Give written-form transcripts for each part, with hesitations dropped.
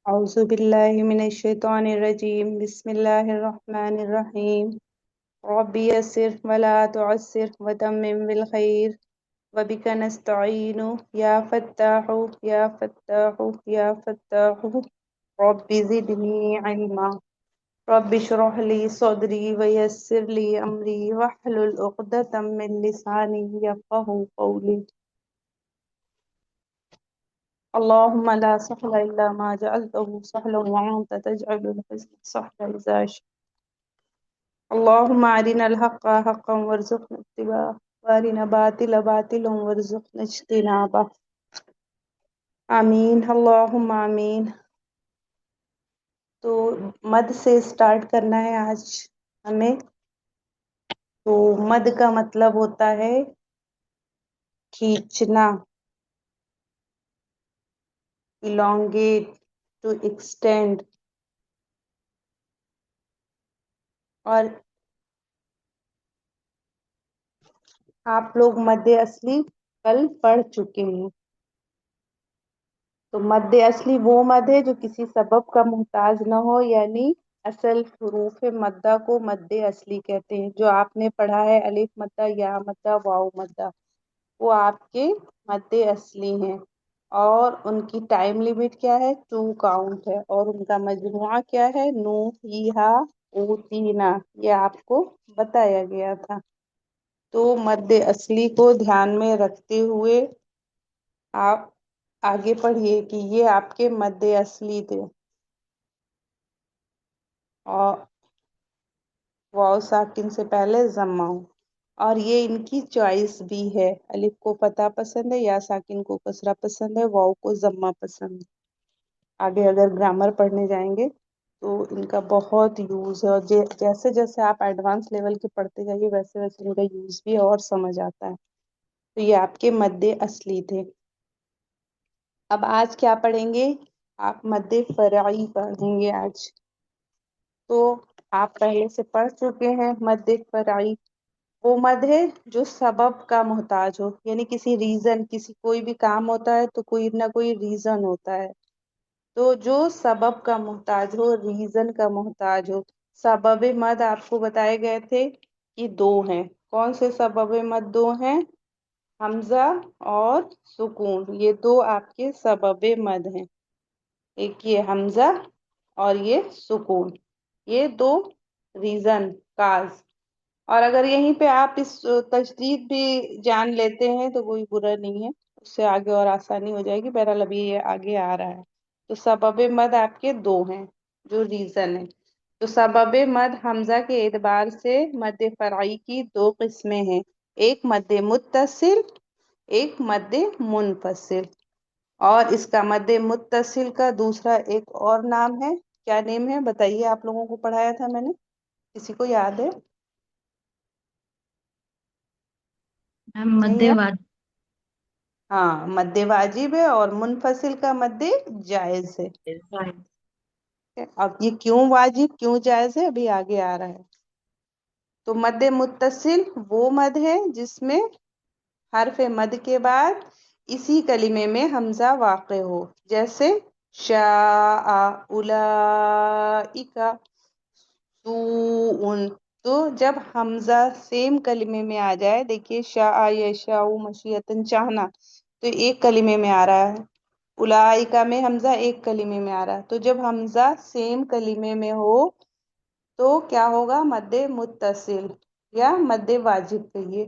أعوذ بالله من الشيطان الرجيم بسم الله الرحمن الرحيم رب يسر ولا تعسر وتمم بالخير وبك نستعين يا فتاح يا فتاح يا فتاح رب زدني علما رب اشرح لي صدري ويسر لي أمري واحلل عقدة من لساني يفقهوا قولي اللهم لا سهل إلا ما جعلته سهلا وأنت تجعل الحزن سهلا إذا شئت اللهم أرنا الحق حقا وارزقنا اتباعه وأرنا باطلا باطلا وارزقنا اجتنابه آمین اللہم آمین۔ تو مد سے سٹارٹ کرنا ہے آج ہمیں۔ تو مد کا مطلب ہوتا ہے کھینچنا، elongate, to extend۔ اور آپ لوگ مد اصلی کل پڑھ چکے ہیں۔ تو مد اصلی وہ مد ہے جو کسی سبب کا محتاج نہ ہو، یعنی اصل حروف مدہ کو مد اصلی کہتے ہیں۔ جو آپ نے پڑھا ہے الف مدہ، یا مدہ، واو مدہ، وہ آپ کے مد اصلی ہیں۔ اور ان کی ٹائم لیمٹ کیا ہے؟ 2 کاؤنٹ ہے، اور ان کا مجموعہ کیا ہے؟ نو ہا اوتینا، یہ آپ کو بتایا گیا تھا۔ تو مد اصلی کو دھیان میں رکھتے ہوئے آپ آگے پڑھیے کہ یہ آپ کے مد اصلی تھے، اور واو ساکن سے پہلے ضمہ ہو، اور یہ ان کی چوائس بھی ہے۔ الف کو فتح پسند ہے، یا ساکن کو کسرہ پسند ہے، واو کو ضمہ پسند ہے۔ آگے اگر گرامر پڑھنے جائیں گے تو ان کا بہت یوز ہے، اور جیسے جیسے آپ ایڈوانس لیول کے پڑھتے جائیے ویسے ویسے ان کا یوز بھی اور سمجھ آتا ہے۔ تو یہ آپ کے مد اصلی تھے۔ اب آج کیا پڑھیں گے؟ آپ مد فرعی پڑھیں گے آج۔ تو آپ پہلے سے پڑھ چکے ہیں مد فرعی۔ وہ مد ہے جو سبب کا محتاج ہو، یعنی کسی ریزن، کسی کوئی بھی کام ہوتا ہے تو کوئی نہ کوئی ریزن ہوتا ہے۔ تو جو سبب کا محتاج ہو، ریزن کا محتاج ہو۔ سبب مد آپ کو بتائے گئے تھے کہ 2 ہیں۔ کون سے سبب مد 2 ہیں؟ حمزہ اور سکون، یہ 2 آپ کے سبب مد ہیں۔ ایک یہ حمزہ اور یہ سکون، یہ 2 ریزن کاز۔ اور اگر یہیں پہ آپ اس تجدید بھی جان لیتے ہیں تو کوئی برا نہیں ہے، اس سے آگے اور آسانی ہو جائے گی۔ بہرحال ابھی یہ آگے آ رہا ہے۔ تو سبب مد آپ کے 2 ہیں جو ریزن ہے۔ تو سبب مد حمزہ کے اعتبار سے مد فرعی کی 2 قسمیں ہیں، ایک مد متصل، ایک مد منفصل۔ اور اس کا مد متصل کا دوسرا ایک اور نام ہے، کیا نیم ہے بتائیے؟ آپ لوگوں کو پڑھایا تھا میں نے، کسی کو یاد ہے؟ مد نہیں یاد؟ واجب۔ ہاں، مد واجب ہے، اور منفصل کا مد جائز ہے۔ اب یہ کیوں واجب کیوں جائز ہے ابھی آگے آ رہا ہے۔ تو مد متصل وہ مد ہے جس میں حرف مد کے بعد اسی کلمے میں حمزہ واقع ہو، جیسے شاء، اولئک، سوء۔ تو جب حمزہ سیم کلمے میں آ جائے، دیکھیے شاء یشاء مشیتن، چاہنا، تو ایک کلمے میں آ رہا ہے۔ اولئک میں حمزہ ایک کلمے میں آ رہا ہے۔ تو جب حمزہ سیم کلمے میں ہو تو کیا ہوگا؟ مد متصل یا مد واجب کہیے۔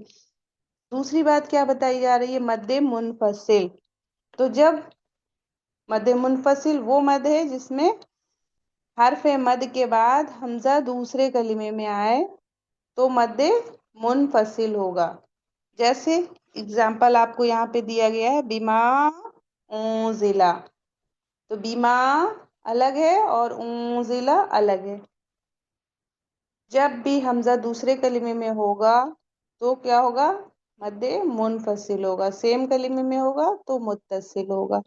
دوسری بات کیا بتائی جا رہی ہے؟ مد منفصل۔ تو جب مد منفصل وہ مد ہے جس میں حرف مد کے بعد حمزہ دوسرے کلمے میں آئے تو مد منفصل ہوگا۔ جیسے اگزامپل آپ کو یہاں پہ دیا گیا ہے، بما انزلہ۔ تو بیما الگ ہے اور انزلہ الگ ہے۔ جب بھی حمزہ دوسرے کلمے میں ہوگا تو کیا ہوگا؟ مد منفصل ہوگا، سیم کلمے میں ہوگا تو متصل ہوگا۔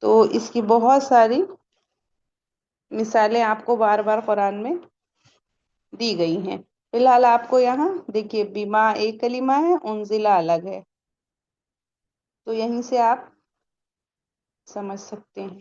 تو اس کی بہت ساری مثالیں آپ کو بار بار قرآن میں دی گئی ہیں۔ فی الحال آپ کو یہاں دیکھیے بیما ایک کلمہ ہے، انزلہ الگ ہے، تو یہیں سے آپ سمجھ سکتے ہیں۔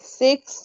6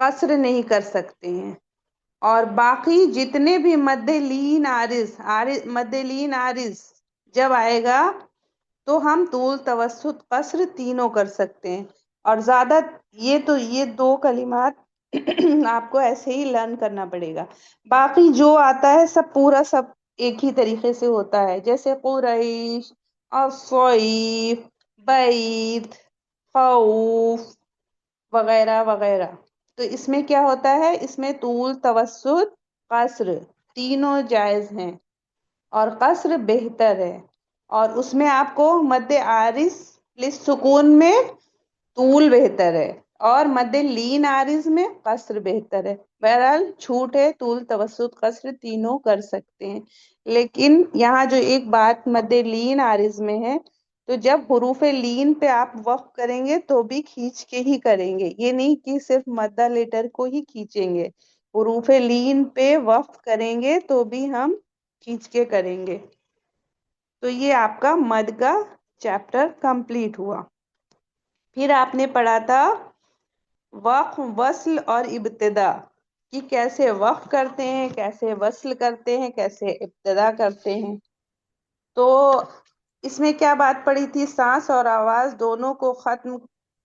قصر نہیں کر سکتے ہیں. اور باقی جتنے بھی مد لین عارض جب آئے گا تو ہم طول توسط قصر تینوں کر سکتے ہیں. اور زیادہ یہ دو کلمات آپ کو ایسے ہی لرن کرنا پڑے گا. باقی جو آتا ہے سب پورا سب ایک ہی طریقے سے ہوتا ہے، جیسے قریش، الصیف، بیت، خوف وغیرہ وغیرہ. تو اس میں کیا ہوتا ہے، اس میں طول توسط قصر تینوں جائز ہیں، اور قصر بہتر ہے. اور اس میں آپ کو مد عارض للسکون میں طول بہتر ہے، اور مد لین عارض میں قصر بہتر ہے. بہرحال چھوٹ ہے، طول توسط قصر تینوں کر سکتے ہیں. لیکن یہاں جو ایک بات مد لین عارض میں ہے، تو جب حروف لین پہ آپ وقف کریں گے تو بھی کھینچ کے ہی کریں گے، یہ نہیں کہ صرف مدہ لیٹر کو ہی کھینچیں گے. حروف لین پہ وقف کریں گے تو بھی ہم کھینچ کے کریں گے. تو یہ آپ کا مد کا چیپٹر کمپلیٹ ہوا. پھر آپ نے پڑھا تھا وقف، وصل اور ابتدا، کہ کیسے وقف کرتے ہیں، کیسے وصل کرتے ہیں، کیسے ابتدا کرتے ہیں. تو اس میں کیا بات پڑی تھی، سانس اور آواز دونوں کو ختم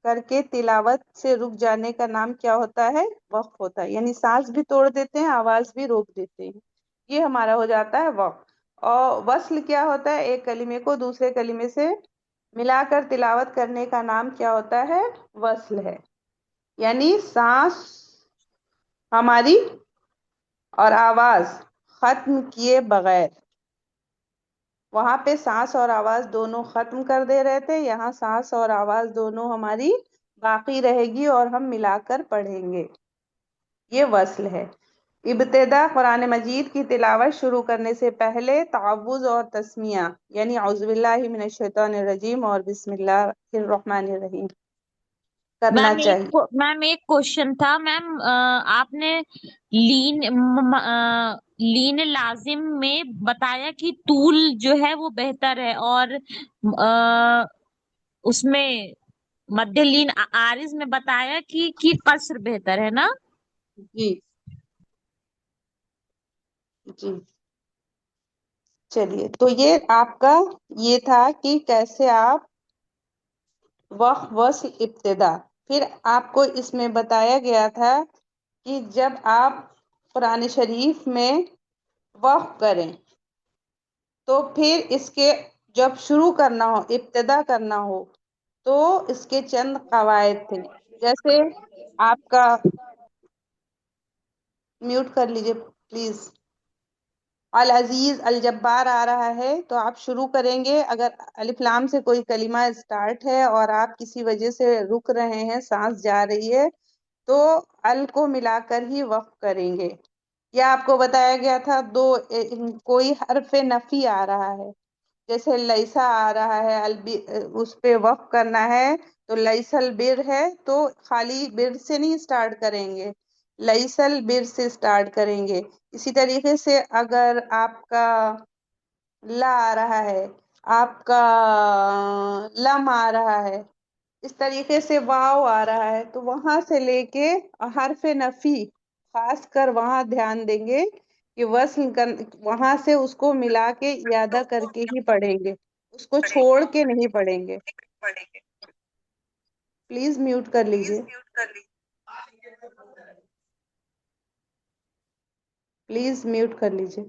کر کے تلاوت سے رک جانے کا نام کیا ہوتا ہے، وقف ہوتا ہے. یعنی سانس بھی توڑ دیتے ہیں، آواز بھی روک دیتے ہیں، یہ ہمارا ہو جاتا ہے وقف. اور وصل کیا ہوتا ہے، ایک کلمے کو دوسرے کلمے سے ملا کر تلاوت کرنے کا نام کیا ہوتا ہے، وصل ہے. یعنی سانس ہماری اور آواز ختم کیے بغیر، وہاں پہ سانس اور آواز دونوں ختم کر دے رہے تھے، یہاں سانس اور آواز دونوں ہماری باقی رہے گی اور ہم ملا کر پڑھیں گے، یہ وصل ہے. ابتدا قرآن مجید کی تلاوت شروع کرنے سے پہلے تعوذ اور تسمیہ، یعنی اعوذ باللہ من الشیطان الرجیم اور بسم اللہ الرحمن الرحیم کرنا چاہیے. میم ایک کوشچن تھا میم، آپ نے لین لازم میں بتایا کہ طول جو ہے وہ بہتر ہے، اور اس میں مد لین عارض میں بتایا کہ قصر بہتر ہے نا. جی جی چلیے، تو یہ آپ کا یہ تھا کہ کیسے آپ وقف، وصل، ابتدا. پھر آپ کو اس میں بتایا گیا تھا کہ جب آپ قرآن شریف میں وقف کریں تو پھر اس کے جب شروع کرنا ہو، ابتدا کرنا ہو، تو اس کے چند قواعد تھے. جیسے آپ کا میوٹ کر لیجئے پلیز. العزیز، الجبار آ رہا ہے تو آپ شروع کریں گے. اگر الف لام سے کوئی کلمہ اسٹارٹ ہے اور آپ کسی وجہ سے رک رہے ہیں، سانس جا رہی ہے، تو ال کو ملا کر ہی وقف کریں گے. یا آپ کو بتایا گیا تھا کوئی حرف نفی آ رہا ہے، جیسے لیسا آ رہا ہے، اس پہ وقف کرنا ہے، تو لیسل بر ہے تو خالی بر سے نہیں اسٹارٹ کریں گے، لیسل بر سے اسٹارٹ کریں گے. اسی طریقے سے اگر آپ کا لا آ رہا ہے، آپ کا لم آ رہا ہے، اس طریقے سے واو آ رہا ہے، تو وہاں سے لے کے حرف نفی خاص کر وہاں دھیان دیں گے کہ وصل وہاں سے اس کو ملا کے اعادہ کر کے ہی پڑھیں گے، اس کو چھوڑ کے نہیں پڑھیں گے. پلیز میوٹ کر لیجئے، پلیز میوٹ کر لیجئے.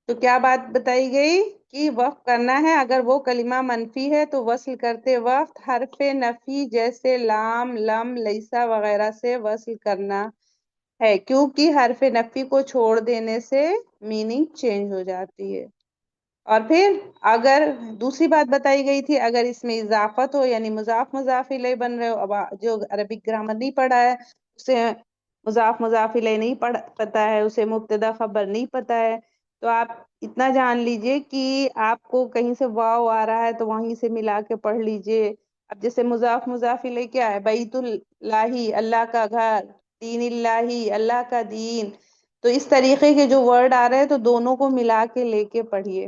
تو کیا بات بتائی گئی کہ وقف کرنا ہے، اگر وہ کلمہ منفی ہے تو وصل کرتے وقت حرف نفی جیسے لام، لم، لیسا وغیرہ سے وصل کرنا ہے، کیونکہ حرف نفی کو چھوڑ دینے سے میننگ چینج ہو جاتی ہے. اور پھر اگر دوسری بات بتائی گئی تھی، اگر اس میں اضافت ہو، یعنی مضاف مضاف الیہ بن رہے ہو، اب جو عربک گرامر نہیں پڑھا ہے اسے مضاف مضاف الیہ نہیں پتا ہے، اسے مبتدا خبر نہیں پتا ہے، تو آپ اتنا جان لیجئے کہ آپ کو کہیں سے واو آ رہا ہے تو وہیں سے ملا کے پڑھ لیجئے. اب جیسے مضاف مضاف الیہ کیا ہے، بیت اللہ، اللہ کا گھر، دین اللہ، اللہ کا دین، تو اس طریقے کے جو ورڈ آ رہے ہیں تو دونوں کو ملا کے لے کے پڑھیے.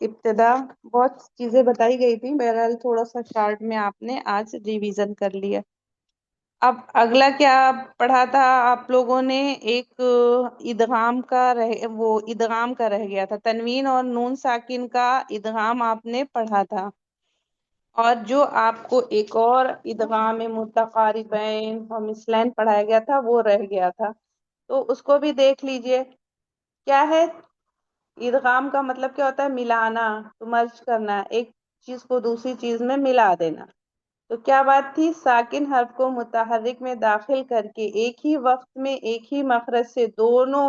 ابتدا بہت چیزیں بتائی گئی تھی، بہرحال تھوڑا سا شارٹ میں آپ نے آج ریویژن کر لیا۔ اب اگلا کیا پڑھا تھا آپ لوگوں نے؟ ایک ادغام کا رہ گیا تھا، تنوین اور نون ساکن کا ادغام آپ نے پڑھا تھا، اور جو آپ کو ایک اور ادغام متقاربین اور مثلین پڑھایا گیا تھا وہ رہ گیا تھا، تو اس کو بھی دیکھ لیجئے۔ کیا ہے ادغام کا مطلب؟ کیا ہوتا ہے؟ ملانا، تو مرج کرنا، ایک چیز کو دوسری چیز میں ملا دینا۔ تو کیا بات تھی؟ ساکن حرف کو متحرک میں داخل کر کے ایک ہی وقت میں ایک ہی مخرج سے دونوں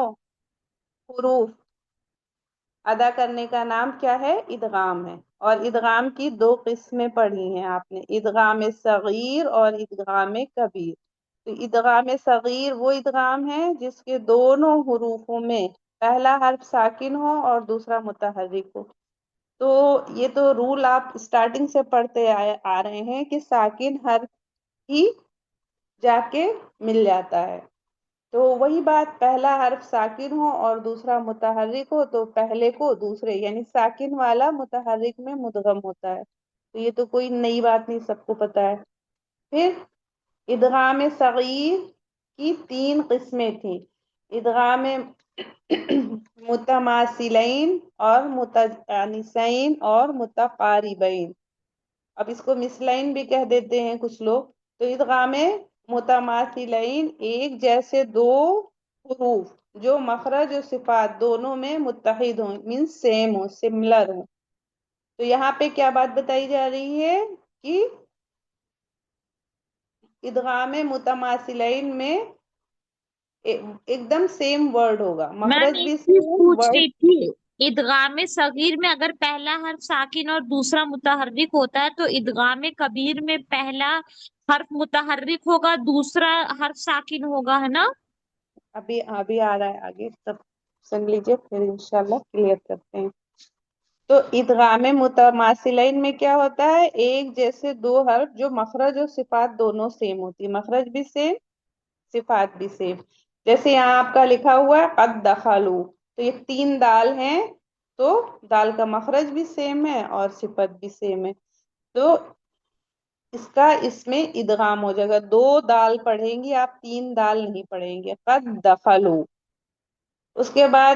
حروف ادا کرنے کا نام کیا ہے؟ ادغام ہے۔ اور ادغام کی دو قسمیں پڑھی ہیں آپ نے، ادغام صغیر اور ادغام کبیر۔ تو ادغام صغیر وہ ادغام ہے جس کے دونوں حروفوں میں پہلا حرف ساکن ہو اور دوسرا متحرک ہو۔ تو یہ تو رول آپ اسٹارٹنگ سے پڑھتے آ رہے ہیں کہ ساکن حرف ہی جا کے مل جاتا ہے۔ تو وہی بات، پہلا حرف ساکن ہو اور دوسرا متحرک ہو تو پہلے کو دوسرے یعنی ساکن والا متحرک میں مدغم ہوتا ہے۔ تو یہ تو کوئی نئی بات نہیں، سب کو پتا ہے۔ پھر ادغام صغیر کی تین قسمیں تھیں، ادغام متماثلین اور متجانسین اور متقاربین۔ اب اس کو مثلین بھی کہہ دیتے ہیں کچھ لوگ۔ تو ادغام متماثلین، ایک جیسے دو حروف جو مخرج و صفات دونوں میں متحد ہوں، مینس سیم ہو، سملر ہو۔ تو یہاں پہ کیا بات بتائی جا رہی ہے کہ ادغام متماثلین میں ایک دم سیم ورڈ ہوگا، میں مخرج ایک بھی چیز سیم پوچھ ورڈ۔ رہی تھی، ادغام صغیر میں اگر پہلا حرف ساکن اور دوسرا متحرک ہوتا ہے تو ادغام کبیر میں پہلا حرف متحرک ہوگا، دوسرا حرف ساکن ہوگا، ہے نا؟ ابھی آ رہا ہے آگے، تب سن لیجیے پھر انشاءاللہ کلیئر کرتے ہیں۔ تو ادغام متماثلین میں کیا ہوتا ہے؟ ایک جیسے دو حرف جو مخرج اور صفات دونوں سیم ہوتی، مخرج بھی سیم، صفات بھی سیم۔ جیسے یہاں آپ کا لکھا ہوا ہے قد دخلوا، تو یہ تین دال ہیں، تو دال کا مخرج بھی سیم ہے اور صفت بھی سیم ہے، تو اس کا اس میں ادغام ہو جائے گا۔ دو دال پڑھیں گی آپ، تین دال نہیں پڑھیں گے، قد دخلوا۔ اس کے بعد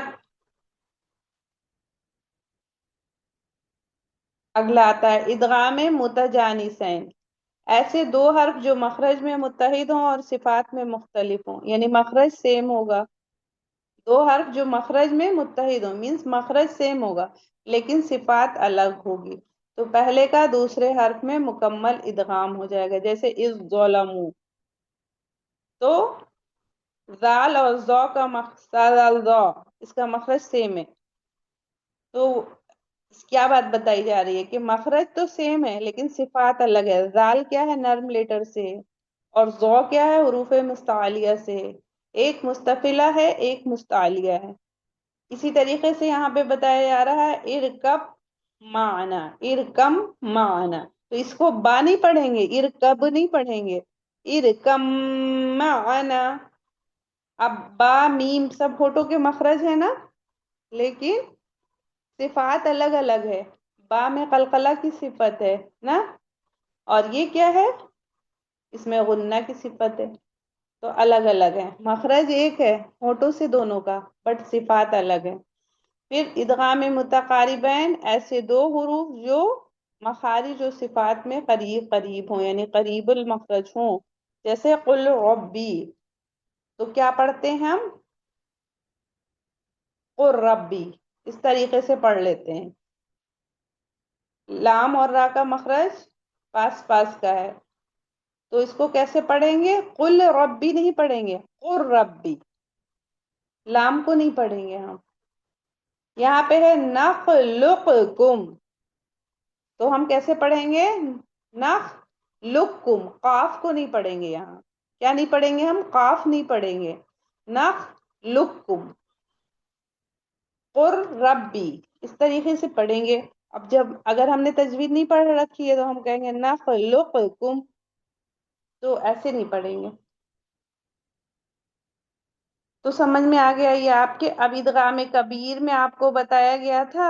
اگلا آتا ہے ادغام متجانسین، ایسے دو حرف جو مخرج میں متحد ہوں اور صفات میں مختلف ہوں، یعنی مخرج سیم ہوگا، دو حرف جو مخرج میں متحد ہوں مینس مخرج سیم ہوگا لیکن صفات الگ ہوگی، تو پہلے کا دوسرے حرف میں مکمل ادغام ہو جائے گا۔ جیسے اذ ظلموا، تو زال اور ذو کا مخرج، اس کا مخرج سیم ہے۔ تو کیا بات بتائی جا رہی ہے کہ مخرج تو سیم ہے لیکن صفات الگ ہے۔ زال کیا ہے؟ نرم لیٹر سے، اور ذو کیا ہے؟ حروف مستعلیہ سے، ایک مستفلہ ہے ایک مستعلیہ ہے۔ اسی طریقے سے یہاں پہ بتایا جا رہا ہے ارکب معنا، ارکم معنا، تو اس کو با نہیں پڑھیں گے، ارکب نہیں پڑھیں گے، ارکم معنا۔ اب با میم سب ہوٹوں کے مخرج ہے نا، لیکن صفات الگ الگ ہے۔ با میں قلقلہ کی صفت ہے نا، اور یہ کیا ہے؟ اس میں غنہ کی صفت ہے، تو الگ الگ ہے، مخرج ایک ہے ہوٹوں سے دونوں کا، بٹ صفات الگ ہے۔ پھر ادغام متقاربین، ایسے دو حروف جو مخارج و صفات میں قریب قریب ہوں یعنی قریب المخرج ہوں، جیسے قل ربی، تو کیا پڑھتے ہیں ہم؟ قل ربی، اس طریقے سے پڑھ لیتے ہیں۔ لام اور را کا مخرج پاس پاس کا ہے، تو اس کو کیسے پڑھیں گے؟ قل ربی نہیں پڑھیں گے، قل ربی، لام کو نہیں پڑھیں گے ہم۔ یہاں پہ ہے نخلقکم، تو ہم کیسے پڑھیں گے؟ نخلقکم، قاف کو نہیں پڑھیں گے، یہاں کیا نہیں پڑھیں گے ہم؟ قاف نہیں پڑھیں گے، نخلقکم، قر ربی، اس طریقے سے پڑھیں گے۔ اب جب اگر ہم نے تجوید نہیں پڑھ رکھی ہے تو ہم کہیں گے نخلقکم، تو ایسے نہیں پڑھیں گے۔ تو سمجھ میں آ گیا یہ آپ کے؟ اب ادغام کبیر میں آپ کو بتایا گیا تھا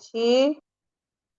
6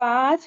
5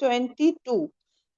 22।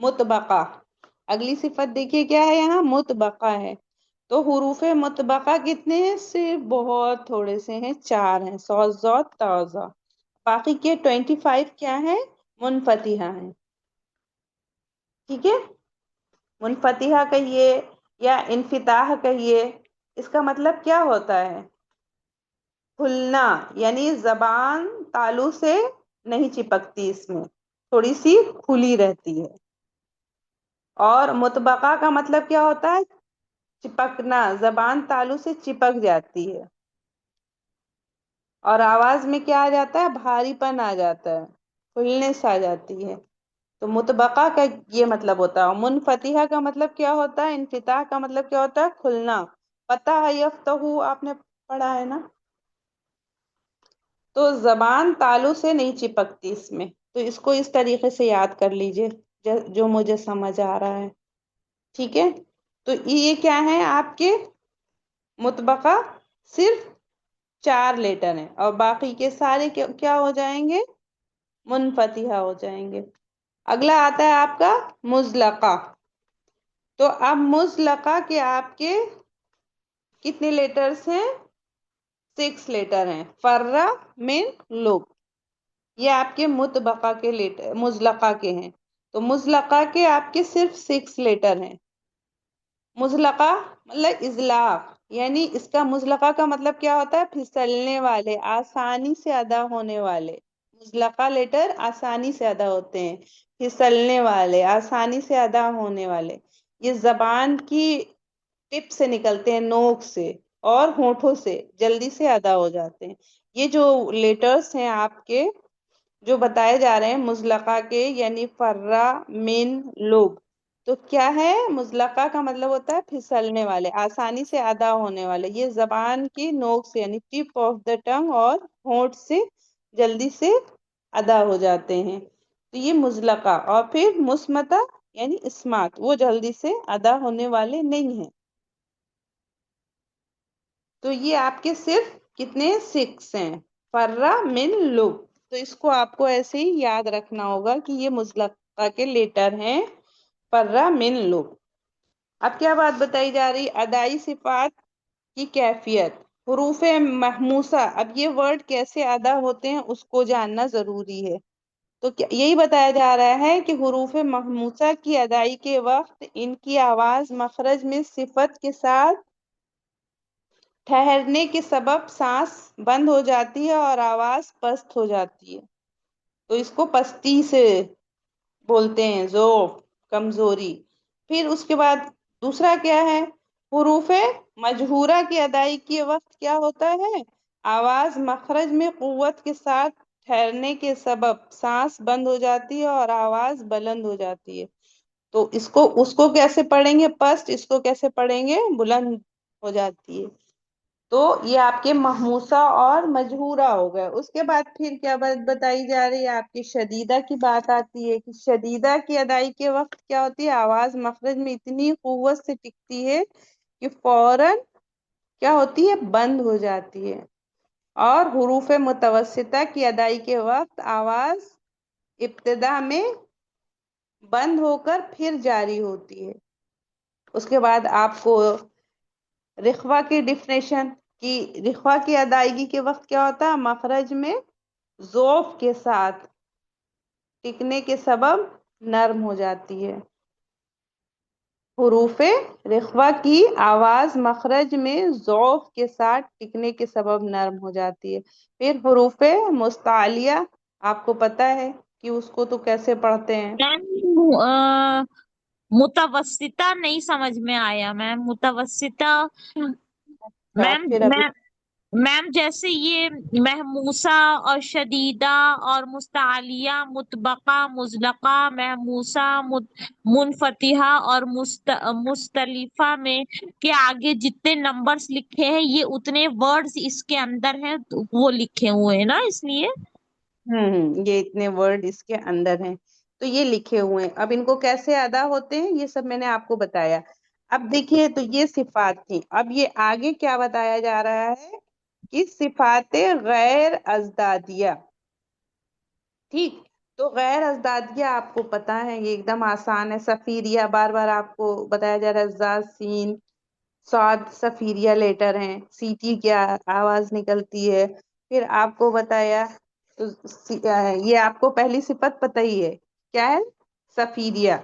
مطبقہ. اگلی صفت دیکھیے کیا ہے یہاں, مطبقہ ہے. تو حروف مطبقہ کتنے ہیں؟ صرف بہت تھوڑے سے ہیں, 4 ہیں, صاد ضاد طا ظا. باقی کے 25 کیا ہیں؟ منفتحہ ہیں. ٹھیک ہے, منفتحہ کہیے یا انفتاح کہیے, اس کا مطلب کیا ہوتا ہے؟ کھلنا, یعنی زبان تالو سے نہیں چپکتی, اس میں تھوڑی سی کھلی رہتی ہے. اور مطبقہ کا مطلب کیا ہوتا ہے؟ چپکنا, زبان تالو سے چپک جاتی ہے. اور آواز میں کیا آ جاتا ہے؟ بھاری پن آ جاتا ہے, کھلنس آ جاتی ہے. تو مطبقہ کا یہ مطلب ہوتا ہے. منفتحہ کا مطلب کیا ہوتا ہے؟ انفتاح کا مطلب کیا ہوتا ہے؟ کھلنا. فتح یفتح آپ نے پڑھا ہے نا. تو زبان تالو سے نہیں چپکتی اس میں. تو اس کو اس طریقے سے یاد کر لیجئے جو مجھے سمجھ آ رہا ہے. ٹھیک ہے, تو یہ کیا ہے آپ کے مطبقہ؟ صرف 4 لیٹر ہیں, اور باقی کے سارے کیا ہو جائیں گے؟ منفتحہ ہو جائیں گے. اگلا آتا ہے آپ کا مزلقہ. تو اب مزلقہ کے آپ کے کتنے لیٹرز ہیں؟ 6 لیٹر ہیں. فرہ من لب, یہ آپ کے مطبقہ کے لیٹر, مزلقہ کے ہیں. تو مزلقہ کے آپ کے صرف 6 لیٹر ہیں. مزلقہ مطلب ازلاق, یعنی اس کا مزلقہ کا مطلب کیا ہوتا ہے؟ پھسلنے والے, آسانی سے ادا ہونے والے. مزلقہ لیٹر آسانی سے ادا ہوتے ہیں, پھسلنے والے, آسانی سے ادا ہونے والے. یہ زبان کی ٹپ سے نکلتے ہیں, نوک سے اور ہونٹوں سے جلدی سے ادا ہو جاتے ہیں. یہ جو لیٹرز ہیں آپ کے جو بتائے جا رہے ہیں مزلقہ کے, یعنی فرہ من لب. تو کیا ہے؟ مزلقہ کا مطلب ہوتا ہے پھسلنے والے, آسانی سے ادا ہونے والے. یہ زبان کی نوک سے یعنی ٹپ آف دا ٹنگ اور ہونٹ سے جلدی سے ادا ہو جاتے ہیں. تو یہ مزلقہ. اور پھر مصمتہ یعنی اسمات, وہ جلدی سے ادا ہونے والے نہیں ہیں. تو یہ آپ کے صرف کتنے؟ 6 ہیں. فرہ من لب. تو اس کو آپ کو ایسے ہی یاد رکھنا ہوگا کہ یہ مزلقہ کے لیٹر ہیں, فرہ من لب. اب کیا بات بتائی جا رہی؟ ادائی صفات کی کیفیت. حروف محموسہ, اب یہ ورڈ کیسے ادا ہوتے ہیں اس کو جاننا ضروری ہے. تو یہی بتایا جا رہا ہے کہ حروف محموسہ کی ادائی کے وقت ان کی آواز مخرج میں صفت کے ساتھ ٹھہرنے کے سبب سانس بند ہو جاتی ہے اور آواز پست ہو جاتی ہے. تو اس کو پستی سے بولتے ہیں, ذوف, کمزوری. پھر اس کے بعد دوسرا کیا ہے؟ حروف مجہورہ کی ادائی کے وقت کیا ہوتا ہے؟ آواز مخرج میں قوت کے ساتھ ٹھہرنے کے سبب سانس بند ہو جاتی ہے اور آواز بلند ہو جاتی ہے. تو اس کو کیسے پڑھیں گے؟ پست. اس کو کیسے پڑھیں گے؟ بلند ہو جاتی ہے. تو یہ آپ کے محموسہ اور مجہورہ ہو گئے. اس کے بعد پھر کیا بات بتائی جا رہی ہے؟ آپ کی شدیدہ کی بات آتی ہے کہ شدیدہ کی ادائی کے وقت کیا ہوتی ہے؟ آواز مخرج میں اتنی قوت سے ٹکتی ہے کہ فوراً کیا ہوتی ہے؟ بند ہو جاتی ہے. اور حروف متوسطہ کی ادائی کے وقت آواز ابتدا میں بند ہو کر پھر جاری ہوتی ہے. اس کے بعد آپ کو رخوہ کی ڈیفینیشن کی. رخوہ کی ادائیگی کے وقت کیا ہوتا ہے؟ مخرج میں ذوف کے ساتھ ٹکنے کے سبب نرم ہو جاتی ہے. حروف رخوہ کی آواز مخرج میں ضعف کے ساتھ ٹکنے کے سبب نرم ہو جاتی ہے. پھر حروف مستعلیہ, آپ کو پتا ہے کہ اس کو تو کیسے پڑھتے ہیں؟ متوسطہ نہیں سمجھ میں آیا میم. متوسطہ میم پھر ابھی میم جیسے یہ محموسہ اور شدیدہ اور مستعلیہ, مطبقہ, مزلقہ, محموسہ, منفتحہ اور مستلفہ میں کے آگے جتنے نمبرز لکھے ہیں یہ اتنے ورڈز اس کے اندر ہیں, وہ لکھے ہوئے ہیں نا, اس لیے. یہ اتنے ورڈ اس کے اندر ہیں تو یہ لکھے ہوئے ہیں. اب ان کو کیسے ادا ہوتے ہیں یہ سب میں نے آپ کو بتایا. اب دیکھیے, تو یہ صفات تھی. اب یہ آگے کیا بتایا جا رہا ہے کہ صفات غیر ازدادیہ. ٹھیک, تو غیر ازدادیہ آپ کو پتا ہے یہ ایک دم آسان ہے. سفیریہ بار بار آپ کو بتایا جا رہا ہے. زا سین صاد سفیریہ لیٹر ہیں. سیٹی کی آواز نکلتی ہے. پھر آپ کو بتایا تو یہ آپ کو پہلی صفت پتہ ہی ہے کیا ہے, سفیریہ.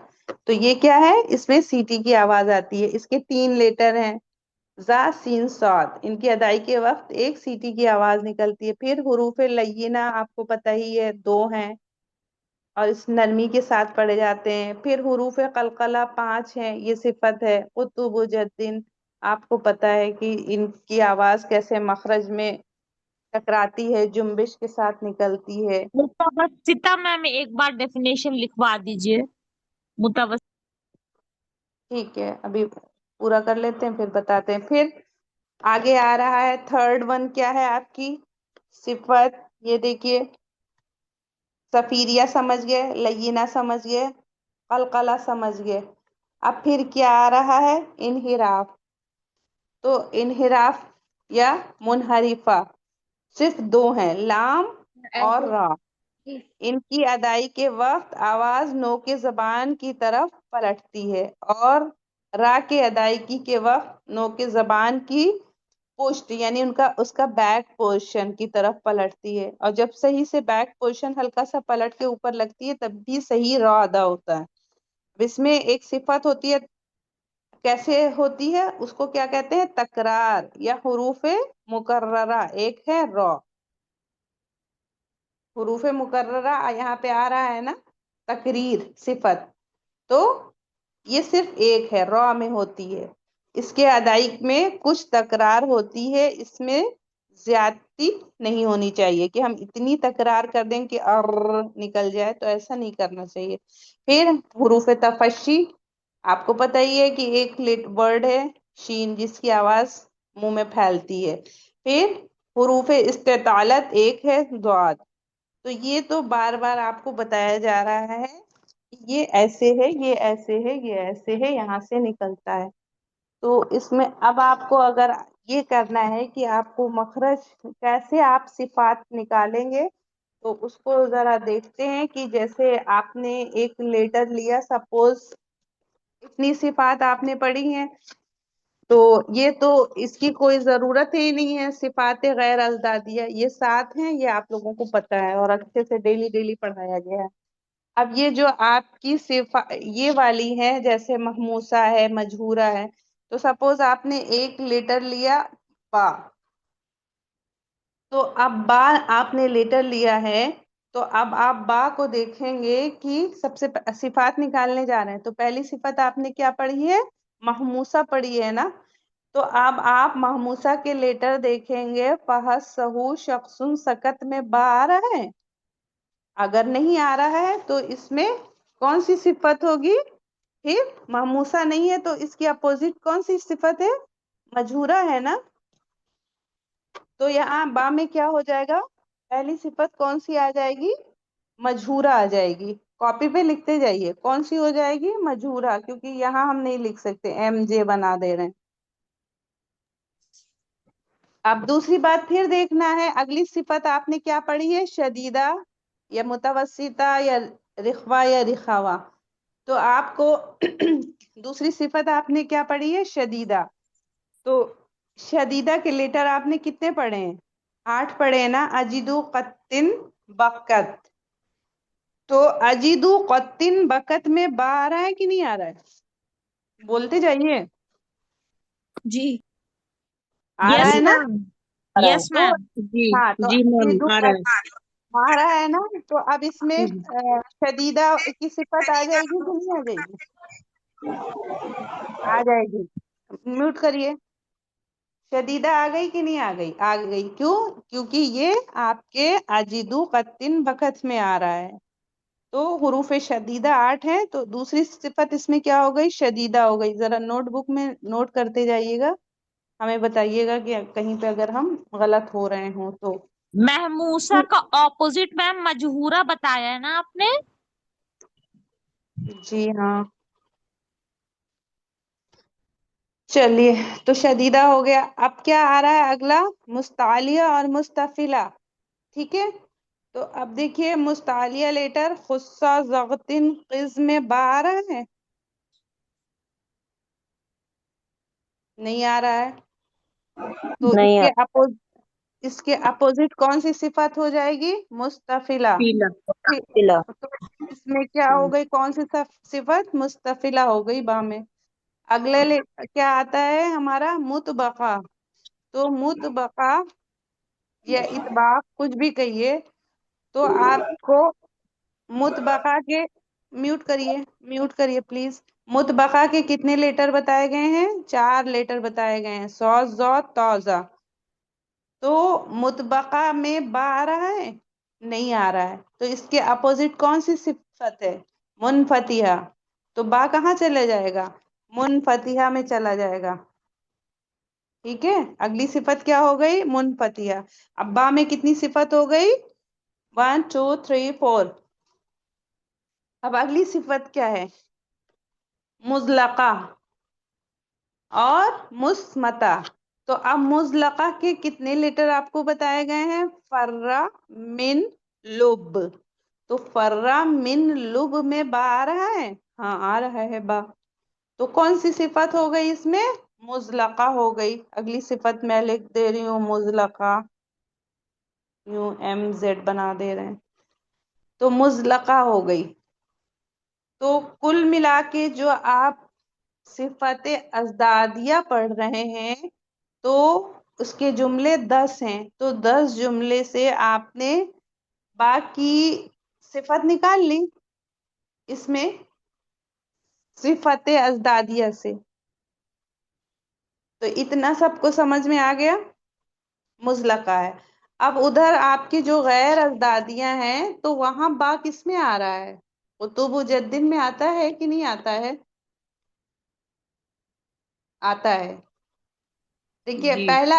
تو یہ کیا ہے, اس میں سیٹی کی آواز آتی ہے. اس کے 3 لیٹر ہیں, زا سین صاد. ان کی ادائی کے وقت ایک سیٹی کی آواز نکلتی ہے. پھر حروف لینہ آپ کو پتہ ہی ہے 2 ہیں اور اس نرمی کے ساتھ پڑھے جاتے ہیں. پھر حروف قلقلہ 5 ہیں, یہ صفت ہے. قطب و جدن آپ کو پتا ہے کہ ان کی آواز کیسے مخرج میں ٹکراتی ہے, جنبش کے ساتھ نکلتی ہے. متوسطہ میم ایک بار ڈیفینیشن لکھوا دیجئے. متوسط. ٹھیک ہے, ابھی پورا کر لیتے ہیں پھر بتاتے ہیں. پھر آگے آ رہا ہے 3rd ون, کیا ہے آپ کی صفت, یہ دیکھیے. سفیریہ سمجھ گئے, لینہ سمجھ گئے, قلقلہ سمجھ گئے. اب پھر کیا آ رہا ہے, انحراف. تو انحراف یا منحرفہ صرف 2 ہیں, لام اور را. ان کی ادائی کے وقت آواز نوک زبان کی طرف پلٹتی ہے اور را کے ادائیگی کے وقت نوک زبان کی پشت یعنی اس کا بیک پوزیشن کی طرف پلٹتی ہے. اور جب صحیح سے بیک پوزیشن ہلکا سا پلٹ کے اوپر لگتی ہے تب بھی صحیح را ادا ہوتا ہے. اس میں ایک صفت ہوتی ہے, کیسے ہوتی ہے, اس کو کیا کہتے ہیں, تکرار یا حروف مکررہ. ایک ہے را, حروف مکررہ یہاں پہ آ رہا ہے نا, تکریر صفت. تو یہ صرف ایک ہے, را میں ہوتی ہے. اس کے ادائی میں کچھ تکرار ہوتی ہے. اس میں زیادتی نہیں ہونی چاہیے کہ ہم اتنی تکرار کر دیں کہ ار نکل جائے, تو ایسا نہیں کرنا چاہیے. پھر حروف تفشی آپ کو پتہ ہی ہے کہ ایک ورڈ ہے شین, جس کی آواز منہ میں پھیلتی ہے. پھر حروف استطالت ایک ہے ضاد. تو یہ تو بار بار آپ کو بتایا جا رہا ہے, یہ ایسے ہے, یہ ایسے ہے, یہ ایسے ہے, یہاں سے نکلتا ہے. تو اس میں اب آپ کو اگر یہ کرنا ہے کہ آپ کو مخرج کیسے آپ صفات نکالیں گے, تو اس کو ذرا دیکھتے ہیں. کہ جیسے آپ نے ایک لیٹر لیا, سپوز اتنی صفات آپ نے پڑھی ہیں, تو یہ تو اس کی کوئی ضرورت ہی نہیں ہے. صفات غیر ازدادیہ یہ 7 ہیں, یہ آپ لوگوں کو پتا ہے اور اچھے سے ڈیلی پڑھایا گیا ہے. اب یہ جو آپ کی یہ والی ہے, جیسے محموسہ ہے, مجہورہ ہے. تو سپوز آپ نے ایک لیٹر لیا با, تو اب با آپ نے لیٹر لیا ہے, تو اب آپ با کو دیکھیں گے کہ سب سے صفات نکالنے جا رہے ہیں. تو پہلی صفت آپ نے کیا پڑھی ہے, محموسہ پڑھی ہے نا. تو اب آپ محموسہ کے لیٹر دیکھیں گے, فحس سہو شخصن سکت میں با آ رہا ہے. اگر نہیں آ رہا ہے تو اس میں کون سی صفت ہوگی, پھر محموسہ نہیں ہے تو اس کی اپوزٹ کون سی صفت ہے, مجہورہ ہے نا. تو یہاں با میں کیا ہو جائے گا, پہلی صفت کون سی آ جائے گی, مجہورہ آ جائے گی. کاپی پہ لکھتے جائیے کون سی ہو جائے گی, مجہورہ, کیونکہ یہاں ہم نہیں لکھ سکتے, ایم جے بنا دے رہے ہیں. اب دوسری بات پھر دیکھنا ہے, اگلی صفت آپ نے کیا پڑھی ہے, شدیدہ یا متوسطہ یا رخوہ یا رخاوہ. تو آپ کو دوسری صفت آپ نے کیا پڑھی ہے, شدیدہ. تو شدیدہ کے لیٹر آپ نے کتنے پڑھے ہیں, 8 پڑھے ہیں نا. اجدو قطن بقت, تو اجدو قطن بقت میں با آ رہا ہے کہ نہیں آ رہا ہے, بولتے جائیے. جی آ رہا یس ہے نا, میم, یس تو میم. جی ہاں, تو جی میم اجدو آ رہا ہے. آ رہا ہے نا. تو اب اس میں جی شدیدہ کی صفت آ جائے گی کہ نہیں آ جائے گی, آ جائے گی. میوٹ کریے. شدیدہ آ گئی کہ نہیں آ گئی, آ گئی. کیوں, کیونکہ یہ آپ کے اجدو قطن بقت میں آ رہا ہے. تو حروف شدیدہ 8 ہیں, تو دوسری صفت اس میں کیا ہو گئی, شدیدہ ہو گئی. ذرا نوٹ بک میں نوٹ کرتے جائیے گا, ہمیں بتائیے گا کہ کہیں پہ اگر ہم غلط ہو رہے ہوں تو. محموسہ کا اپوزٹ میم مجہورہ بتایا ہے نا آپ نے. جی ہاں, چلیے. تو شدیدہ ہو گیا. اب کیا آ رہا ہے اگلا, مستعلیہ اور مستفلہ. ٹھیک ہے, تو اب دیکھیے مستعلیہ لیٹر خصہ ضغطن قز میں با آ رہا ہے؟ نہیں آ رہا ہے. تو نہیں اس کے اپوزٹ کون سی صفت ہو جائے گی؟ مستفلہ. پیلا ٹھیک. پیلا تو اس میں کیا ہو گئی؟ کون سی صفت؟ مستفلہ ہو گئی با میں. اگلے کیا آتا ہے ہمارا؟ مطبقہ. تو مطبقہ یا اطباق کچھ بھی کہیے، تو آپ کو مطبقہ کے میوٹ کریے پلیز. مطبقہ کے کتنے لیٹر بتائے گئے ہیں؟ 4 لیٹر بتائے گئے ہیں. صاد ضاد طا ظا. تو مطبقہ میں با آ رہا ہے؟ نہیں آ رہا ہے. تو اس کے اپوزٹ کون سی صفت ہے؟ منفتحہ. تو با کہاں چلے جائے گا؟ منفتحہ میں چلا جائے گا. ٹھیک ہے. اگلی صفت کیا ہو گئی؟ منفتحہ. اب با میں کتنی صفت ہو گئی؟ 1 2 3 4. اب اگلی صفت کیا ہے؟ مزلقہ اور مسمتہ. تو اب مزلقہ کے کتنے لیٹر آپ کو بتائے گئے ہیں؟ فرہ من لب. تو فرہ من لب میں با آ رہا ہے؟ ہاں آ رہا ہے با. تو کون سی صفت ہو گئی اس میں؟ مزلقہ ہو گئی. اگلی صفت میں لکھ دے رہی ہوں مزلقہ، یوں ایم زیڈ بنا دے رہے ہیں. تو مزلقہ ہو گئی. تو کل ملا کے جو آپ صفت ازدادیہ پڑھ رہے ہیں تو اس کے جملے 10 ہیں. تو 10 جملے سے آپ نے با کی صفت نکال لی اس میں صفت ازدادیہ سے. تو اتنا سب کو سمجھ میں آ گیا؟ مزلقہ ہے. اب ادھر آپ کی جو غیر ازدادیاں ہیں تو وہاں با کس میں آ رہا ہے؟ قطب جدن میں آتا ہے کہ نہیں آتا ہے؟ آتا ہے. دیکھیے جی پہلا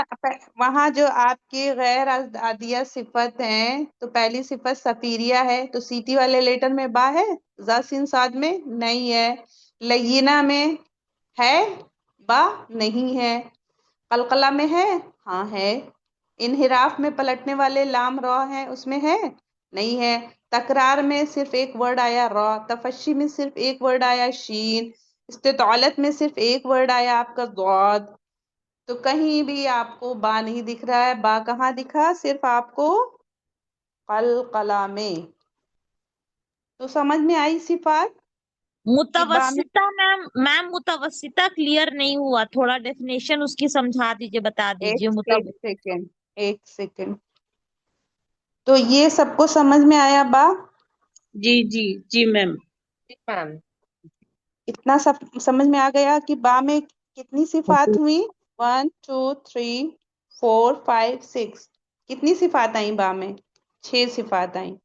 وہاں جو آپ کی غیر ازدادیہ صفت ہیں تو پہلی صفت سفیریہ ہے. تو سیٹی والے لیٹر میں با ہے؟ ذا سین صاد میں نہیں ہے. لینہ میں ہے با؟ نہیں ہے. قلقلہ میں ہے؟ ہاں ہے. انحراف میں پلٹنے والے لام را ہیں اس میں ہے؟ نہیں ہے. تکرار میں صرف ایک ورڈ آیا را. تفشی میں صرف ایک ورڈ آیا شین. استطالت میں صرف ایک ورڈ آیا آپ کا ضاد. تو کہیں بھی آپ کو با نہیں دکھ رہا ہے. با کہاں دکھا؟ صرف آپ کو قلقلہ میں. تو سمجھ میں آئی صفات کہ با میں؟ متوسطہ میم متوسطہ کلیئر نہیں ہوا، تھوڑا ڈیفینیشن اس کی سمجھا دیجیے، بتا دیجیے. ایک سیکنڈ ایک سیکنڈ. تو یہ سب کو سمجھ میں آیا با؟ جی جی جی میم. اتنا سب سمجھ میں آ گیا کہ با میں کتنی صفات ہوئی؟ 1 2 3 4 5 6. کتنی صفات آئیں با میں؟ 6 صفات آئیں.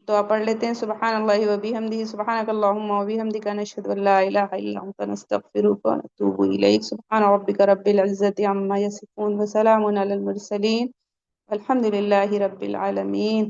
دعا پڑھ لیتے ہیں. سبحان اللہ و بحمدہ، سبحانک اللہم و بحمدک، نشہد ان لا الہ الا انت، نستغفرک و نتوب الیک. سبحان ربک رب العزت عما یصفون و سلام علی المرسلین والحمد للہ رب العالمین.